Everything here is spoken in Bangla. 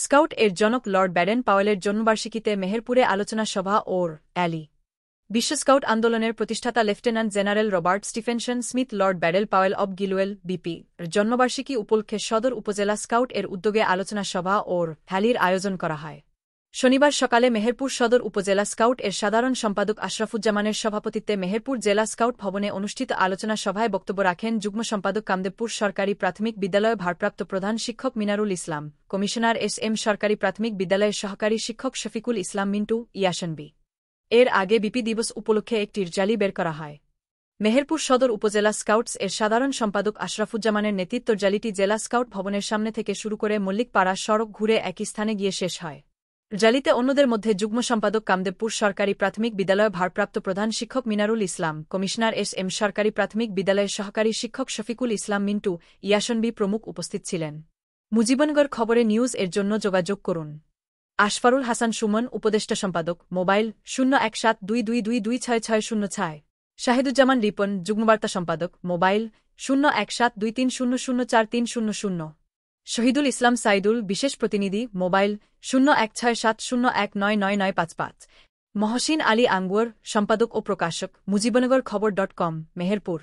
স্কাউট এর জনক লর্ড ব্যাডেন পাওয়েলের জন্মবার্ষিকীতে মেহেরপুরে আলোচনা সভা ওর অ্যালি। বিশ্ব স্কাউট আন্দোলনের প্রতিষ্ঠাতা lieutenant general Robert Stephenson Smith Lord Baden Powell of Gilwell BP জন্মবার্ষিকী উপলক্ষে সদর উপজেলা স্কাউট এর উদ্যোগে আলোচনা সভা ওর হ্যালির আয়োজন করা হয়। শনিবার সকালে মেহেরপুর সদর উপজেলা স্কাউট এর সাধারণ সম্পাদক আশরাফুজ্জামানের সভাপতিত্বে মেহেরপুর জেলা স্কাউট ভবনে অনুষ্ঠিত আলোচনা সভায় বক্তব্য রাখেন যুগ্ম সম্পাদক কামদেবপুর সরকারি প্রাথমিক বিদ্যালয় ভারপ্রাপ্ত প্রধান শিক্ষক মিনারুল ইসলাম, কমিশনার এস সরকারি প্রাথমিক বিদ্যালয়ের সহকারী শিক্ষক শফিকুল ইসলাম মিন্টু ইয়াসনবি। এর আগে বিপি দিবস উপলক্ষে একটি র্যালি বের করা হয়। মেহেরপুর সদর উপজেলা স্কাউটস এর সাধারণ সম্পাদক আশরাফুজ্জামানের নেতৃত্ব র্যালিটি জেলা স্কাউট ভবনের সামনে থেকে শুরু করে মল্লিকপাড়া সড়ক ঘুরে একই স্থানে গিয়ে শেষ হয়। র্যালিতে অন্যদের মধ্যে যুগ্ম সম্পাদক কামদেবপুর সরকারি প্রাথমিক বিদ্যালয় ভারপ্রাপ্ত প্রধান শিক্ষক মিনারুল ইসলাম, কমিশনার এস সরকারি প্রাথমিক বিদ্যালয়ের সহকারী শিক্ষক শফিকুল ইসলাম মিন্টু ইয়াসনবি প্রমুখ উপস্থিত ছিলেন। মুজিবনগর খবরে নিউজ এর জন্য যোগাযোগ করুন। আশফারুল হাসান সুমন, উপদেষ্টা সম্পাদক, মোবাইল 01722226606। শাহিদুজ্জামান রিপন, যুগ্মবার্তা সম্পাদক, মোবাইল 01723004300। শহীদুল ইসলাম সাইদুল, বিশেষ প্রতিনিধি, মোবাইল 01670199955। মহসিন আলী আঙ্গুয়ার, সম্পাদক ও প্রকাশক, মুজিবনগর খবর.com, মেহেরপুর।